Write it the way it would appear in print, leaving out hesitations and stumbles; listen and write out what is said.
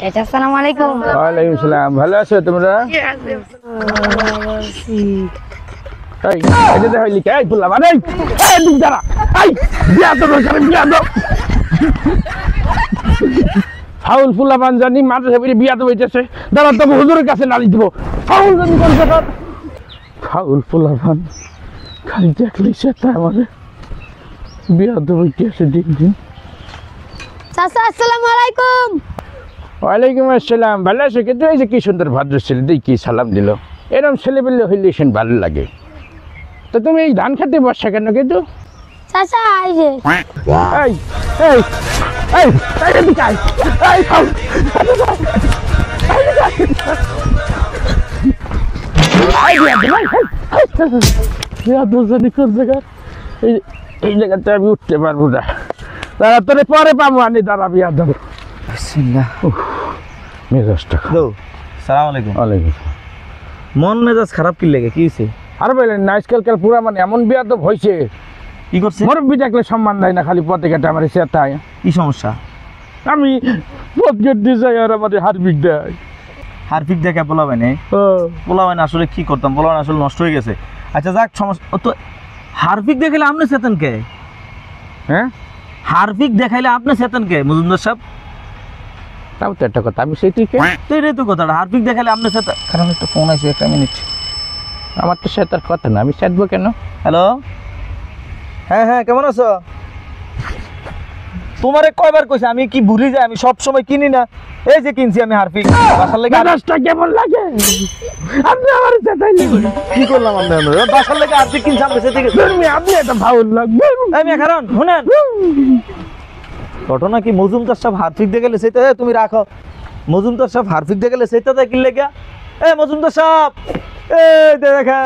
চাচা আসসালামু আলাইকুম। ওয়ালাইকুম সালাম। ভালো আছো তোমরা? এই এটা দেখো লিখে এই ফুলা মানে এই দিক দাঁড়া এই বিয়া তো করে বিয়া দাও ফাউল ফুলা বান জানি মাদ্রাসা পড়ে বিয়া তো হইতেছে দাঁড়া তো হুজুরের কাছে নালিশ দিব ফাউল জানি কোন জায়গা ফাউল ফুলা বান খালি দেখলেই সেটা আমারে বিয়া তো হইতেছে দিন দিন। চাচা আসসালামু আলাইকুম। ওয়ালাইকুম আসসালাম। ভালো আছো? কিন্তু এই যে কি সুন্দর ভদ্র ছেলে দেখি সালাম দিল, এরকম ছেলে পেলে হইলে সেন ভালো লাগে। তো তুমি এই ধান খেতে বসা কেন? কিন্তু চাচা এই যে এই এই এই এদিকে আয়, এই খাও। এই জায়গাতে আমি উঠতে পারবো না, দাঁড়া তোরে পরে পাবো আনি, দাঁড়া বিয়া দেবো। মেজাজটা সালাম আলাইকুম। ওয়ালাইকুম। মন মেজাজ খারাপ কি লাগে? কি হয়েছে? আর বললেন না আজকালকার পুরা মানে এমন বিয়া তো হয়েছে, কি করছে? মুরব্বী দেখলে সম্মান দেয় না, খালি পথে ঘাটে আমার চেতায়। কি সমস্যা? আমি পথ ঘাটতে যাই আর আমাদের হারপিক দেয়। হারপিক দেখে পোলাবেন পোলাবেন আসলে কি করতাম, পোলাবেন আসলে নষ্ট হয়ে গেছে। আচ্ছা যাক, সমস্যা তো হারপিক দেখাইলে আপনি চেতন কে? হ্যাঁ হারপিক দেখাইলে আপনি চেতন কে মজুমদার সাহেব? তাও তো একটা কথা, আমি সেটিকে তো এটাই তো কথাটা, হারপিক দেখাইলে আপনি চেতন। কারণ একটা ফোন আছে, একটা মিনিট। আমার তো সেতার কথা না, আমি চেতবো কেন? হ্যালো, হ্যাঁ হ্যাঁ, কেমন আছো? তোমারে কয়বার কইছি আমি কি ভুলি যাই? আমি সব সময় কিনি না, এই যে কিনছি আমি হারপিক। বাসার লেগে মেজাজটা কেমন লাগে? আপনি আমার চেতাইলে কি করলাম? আমরা বাসার লেগে হারপিক কিনছি, আমি সেটা আপনি একটা ভাউল লাগবে। আমি কারণ শুনেন ঘটনা কি, মজুমদার সাহেব হারপিক দিয়ে গেলে সেটা তুমি রাখো। মজুমদার সাহেব হারপিক দিয়ে গেলে সেটা কি লেগে? এ মজুমদার সাহেব, এই দেখা